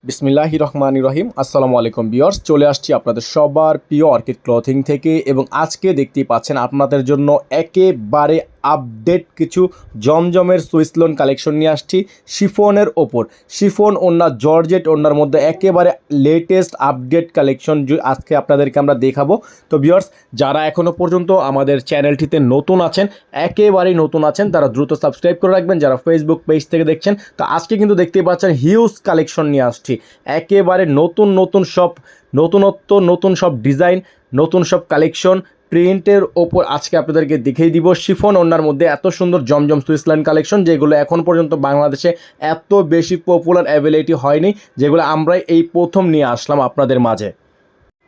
বিসমিল্লাহির রহমানির রহিম। আসসালামু আলাইকুম ভিউয়ার্স, চলে আসছি আপনাদের সবার প্রিয় অর্কিড ক্লথিং থেকে এবং আজকে দেখতেই পাচ্ছেন আপনাদের জন্য একেবারে আপডেট কিছু জমজমের সুইস লোন কালেকশন নিয়ে আসছি শিফনের ওপর। শিফন ওড়না, জর্জেট ওড়নার মধ্যে একেবারে লেটেস্ট আপডেট কালেকশন আজকে আপনাদেরকে আমরা দেখাবো। তো ভিউয়ার্স, যারা এখনও পর্যন্ত আমাদের চ্যানেলটিতে নতুন আছেন, একেবারেই নতুন আছেন, তারা দ্রুত সাবস্ক্রাইব করে রাখবেন। যারা ফেসবুক পেজ থেকে দেখছেন, তো আজকে কিন্তু দেখতেই পাচ্ছেন হিউজ কালেকশন নিয়ে আসছি, একেবারে নতুন সব নতুনত্ব, নতুন সব ডিজাইন, নতুন সব কালেকশন প্রিন্টের ওপর আজকে আপনাদেরকে দেখিয়ে দিব। শিফন ওড়নার মধ্যে এত সুন্দর জমজম সুইস লাইন কালেকশন, যেগুলো এখন পর্যন্ত বাংলাদেশে এত বেশি পপুলার অ্যাভেলেবিলিটি হয়নি, যেগুলো আমরাই এই প্রথম নিয়ে আসলাম আপনাদের মাঝে।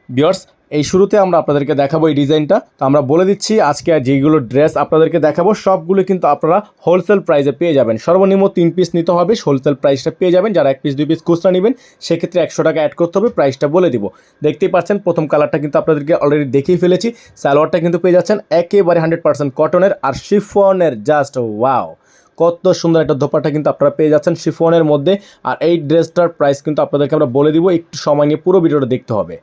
ভিউয়ার্স, এই শুরুতে আমরা আপনাদেরকে দেখাবো এই ডিজাইনটা। তো আমরা বলে দিচ্ছি, আজকে যেগুলো ড্রেস আপনাদেরকে দেখাবো সবগুলো কিন্তু আপনারা হোলসেল প্রাইসে পেয়ে যাবেন। সর্বনিম্ন 3 পিস নিতে হবে, হোলসেল প্রাইসটা পেয়ে যাবেন। যারা 1 পিস 2 পিস খুচরা নেবেন সেক্ষেত্রে 100 টাকা অ্যাড করতে হবে, প্রাইসটা বলে দিব। দেখতেই পাচ্ছেন প্রথম কালারটা কিন্তু আপনাদেরকে অলরেডি দেখিয়ে ফেলেছি। সালোয়ারটা কিন্তু পেয়ে যাচ্ছেন একেবারে 100% কটনের আর শিফনের। জাস্ট ওয়াও, কত সুন্দর একটা দোপাট্টা কিন্তু আপনারা পেয়ে যাচ্ছেন শিফনের মধ্যে। আর এই ড্রেসটার প্রাইস কিন্তু আপনাদেরকে আমরা বলে দিব, একটু সময় নিয়ে পুরো ভিডিওটা দেখতে হবে।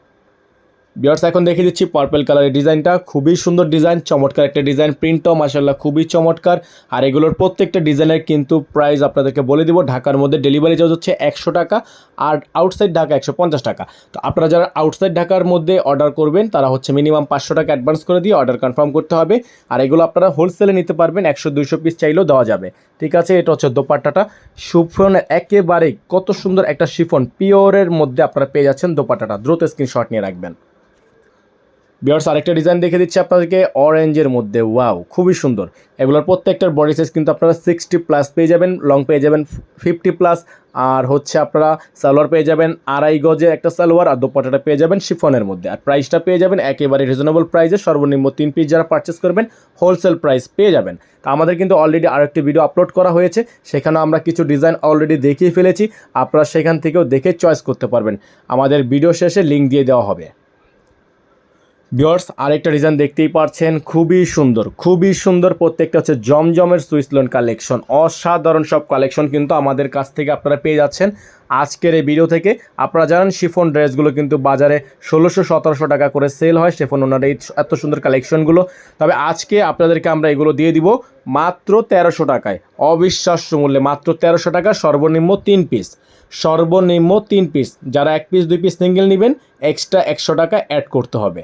ভিউয়ার্স, এখন দেখিয়ে দিচ্ছি পার্পল কালারের ডিজাইনটা। খুবই সুন্দর ডিজাইন, চমৎকার একটা ডিজাইন, প্রিন্টটাও মাশাআল্লাহ খুবই চমৎকার। আর এগুলোর প্রত্যেকটা ডিজাইনের কিন্তু প্রাইস আপনাদেরকে বলে দিব। ঢাকার মধ্যে ডেলিভারি চার্জ হচ্ছে 100 টাকা, আর আউটসাইড ঢাকা 150 টাকা। তো আপনারা যারা আউটসাইড ঢাকার মধ্যে অর্ডার করবেন তারা হচ্ছে মিনিমাম 500 টাকা অ্যাডভান্স করে দিয়ে অর্ডার কনফার্ম করতে হবে। আর এগুলো আপনারা হোলসেলে নিতে পারবেন, 100-200 পিস চাইলেও দেওয়া যাবে। ঠিক আছে, এটা হচ্ছে দোপাট্টাটা শিফনের, একেবারে কত সুন্দর একটা শিফন পিওরের মধ্যে আপনারা পেয়ে যাচ্ছেন দোপাট্টাটা। দ্রুত স্ক্রিনশট নিয়ে রাখবেন। ভিউয়ার্স, আরেকটা ডিজাইন দেখে দিচ্ছি আপনাদেরকে অরেঞ্জের মধ্যে। ওয়াও, খুবই সুন্দর। এগুলোর প্রত্যেকটার বডি সাইজ কিন্তু আপনারা 60+ পেয়ে যাবেন, লং পেয়ে যাবেন 50+, আর হচ্ছে আপনারা সালোয়ার পেয়ে যাবেন 2.5 গজের একটা সালোয়ার, আর দোপাট্টাটা পেয়ে যাবেন শিফনের মধ্যে। আর প্রাইসটা পেয়ে যাবেন একেবারে রিজনেবল প্রাইসে। সর্বনিম্ন 3 পিস যারা পারচেস করবেন হোলসেল প্রাইস পেয়ে যাবেন। তো আমাদের কিন্তু অলরেডি আরেকটি ভিডিও আপলোড করা হয়েছে, সেখানে আমরা কিছু ডিজাইন অলরেডি দেখিয়ে ফেলেছি। আপনারা সেখান থেকেও দেখে চয়েস করতে পারবেন, আমাদের ভিডিও শেষে লিঙ্ক দিয়ে দেওয়া হবে। ভিউয়ার্স, আরেকটা ডিজাইন দেখতেই পাচ্ছেন, খুবই সুন্দর। প্রত্যেকটা হচ্ছে জমজমের সুইস লোন কালেকশন। অসাধারণ সব কালেকশন কিন্তু আমাদের কাছ থেকে আপনারা পেয়ে যাচ্ছেন আজকের এই ভিডিও থেকে। আপনারা জানেন শিফন ড্রেসগুলো কিন্তু বাজারে 1600-1700 টাকা করে সেল হয়, শিফন ওনার এই এত সুন্দর কালেকশনগুলো। তবে আজকে আপনাদেরকে আমরা এগুলো দিয়ে দিব মাত্র 1300 টাকায়, অবিশ্বাস্য মূল্যে মাত্র 1300 টাকা। সর্বনিম্ন 3 পিস, সর্বনিম্ন 3 পিস। যারা 1 পিস 2 পিস সিঙ্গেল নেবেন এক্সট্রা 100 টাকা অ্যাড করতে হবে।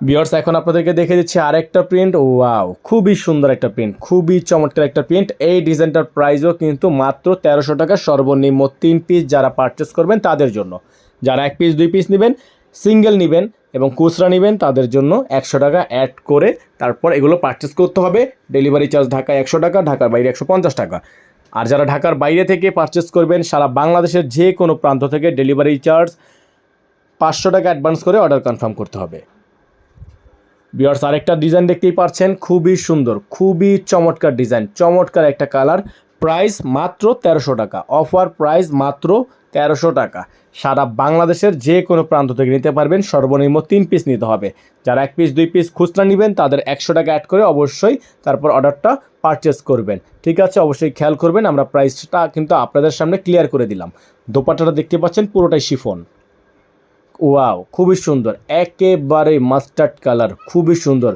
ভিউয়ার্স, এখন আপনাদেরকে দেখে দিচ্ছি আরেকটা প্রিন্ট। ওয়াও, খুবই সুন্দর একটা প্রিন্ট, খুবই চমৎকার একটা প্রিন্ট। এই ডিজাইনটার প্রাইসও কিন্তু মাত্র 1300 টাকা, সর্বনিম্ন 3 পিস যারা পারচেস করবেন তাদের জন্য। যারা 1 পিস 2 পিস নেবেন, সিঙ্গেল নেবেন এবং খুচরা নেবেন তাদের জন্য 100 টাকা অ্যাড করে তারপর এগুলো পারচেস করতে হবে। ডেলিভারি চার্জ ঢাকায় 100 টাকা, ঢাকার বাইরে 150 টাকা। আর যারা ঢাকার বাইরে থেকে পারচেস করবেন, সারা বাংলাদেশের যে কোনো প্রান্ত থেকে ডেলিভারি চার্জ 500 টাকা অ্যাডভান্স করে অর্ডার কনফার্ম করতে হবে। ভিউয়ার্স, আরেকটা ডিজাইন দেখতেই পাচ্ছেন, খুবই সুন্দর, খুবই চমৎকার ডিজাইন, চমৎকার একটা কালার। প্রাইস মাত্র 1300 টাকা, অফার প্রাইস মাত্র 1300 টাকা। সারা বাংলাদেশের যে কোনো প্রান্ত থেকে নিতে পারবেন, সর্বনিম্ন 3 পিস নিতে হবে। যারা 1 পিস 2 পিস খুচরা নেবেন তাদের 100 টাকা অ্যাড করে অবশ্যই তারপর অর্ডারটা পারচেস করবেন। ঠিক আছে, অবশ্যই খেয়াল করবেন, আমরা প্রাইসটা কিন্তু আপনাদের সামনে ক্লিয়ার করে দিলাম। দোপাট্টাটা দেখতে পাচ্ছেন পুরোটাই শিফন। ওয়াও, খুবই সুন্দর, একেবারে মাস্টার্ড কালার, খুবই সুন্দর।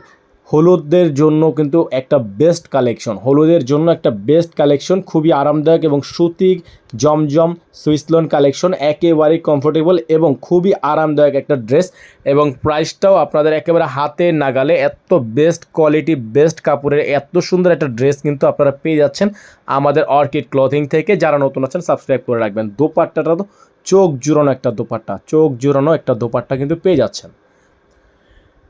হলুদের জন্য কিন্তু একটা বেস্ট কালেকশন, হলুদের জন্য একটা বেস্ট কালেকশন। খুবই আরামদায়ক এবং সুতি জমজম সুইস লোন কালেকশন, একেবারেই কমফোর্টেবল এবং খুবই আরামদায়ক একটা ড্রেস। এবং প্রাইসটাও আপনাদের একেবারে হাতে নাগালে, এত বেস্ট কোয়ালিটি, বেস্ট কাপড়ের এত সুন্দর একটা ড্রেস কিন্তু আপনারা পেয়ে যাচ্ছেন আমাদের অর্কিড ক্লথিং থেকে। যারা নতুন আছেন সাবস্ক্রাইব করে রাখবেন। দোপাট্টাটা তো চোখ জুড়ানো একটা দোপাট্টা কিন্তু পেয়ে যাচ্ছেন।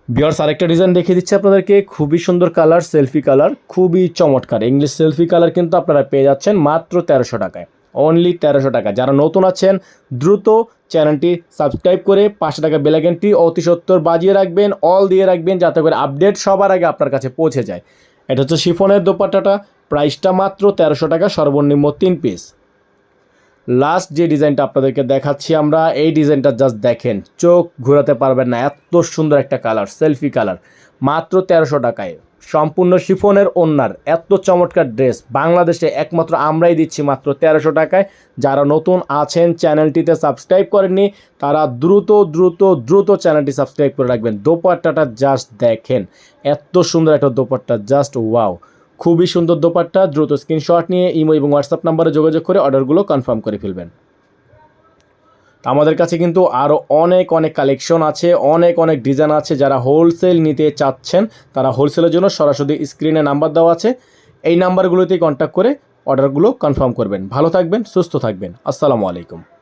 ভিউয়ার্স, আরেকটা ডিজাইন দেখিয়ে দিচ্ছি আপনাদেরকে, খুবই সুন্দর কালার, সেলফি কালার, খুবই চমৎকার ইংলিশ সেলফি কালার কিন্তু আপনারা পেয়ে যাচ্ছেন মাত্র 1300 টাকায়, অনলি 1300 টাকা। যারা নতুন আছেন দ্রুত চ্যানেলটি সাবস্ক্রাইব করে 500 টাকা বেল আইকনটি অতি সত্বর বাজিয়ে রাখবেন, অল দিয়ে রাখবেন, যাতে করে আপডেট সবার আগে আপনার কাছে পৌঁছে যায়। এটা হচ্ছে শিফনের দোপাট্টাটা, প্রাইসটা মাত্র 1300 টাকা, সর্বনিম্ন 3 পিস। লাস্ট যে ডিজাইনটা আপনাদেরকে দেখাচ্ছি আমরা, এই ডিজাইনটা জাস্ট দেখেন, চোখ ঘোরাতে পারবেন না, এত সুন্দর একটা কালার, সেলফি কালার, মাত্র 1300 টাকায়। সম্পূর্ণ শিফনের ওড়নার এত চমৎকার ড্রেস বাংলাদেশে একমাত্র আমরাই দিচ্ছি মাত্র 1300 টাকায়। যারা নতুন আছেন চ্যানেলটিতে সাবস্ক্রাইব করেননি তারা দ্রুত দ্রুত দ্রুত চ্যানেলটি সাবস্ক্রাইব করে রাখবেন। দোপাট্টাটা জাস্ট দেখেন, এত সুন্দর একটা দোপাট্টা, জাস্ট ওয়াও, খুবই সুন্দর দোপাট্টা। দ্রুত স্ক্রিনশট নিয়ে ইমো এবং হোয়াটসঅ্যাপ নাম্বারে যোগাযোগ করে অর্ডারগুলো কনফার্ম করে ফেলবেন। আমাদের কাছে কিন্তু আরও অনেক অনেক কালেকশন আছে, অনেক অনেক ডিজাইন আছে। যারা হোলসেল নিতে চাচ্ছেন তারা হোলসেলের জন্য সরাসরি স্ক্রিনে নাম্বার দেওয়া আছে, এই নাম্বারগুলোতেই কন্ট্যাক্ট করে অর্ডারগুলো কনফার্ম করবেন। ভালো থাকবেন, সুস্থ থাকবেন, আসসালামু আলাইকুম।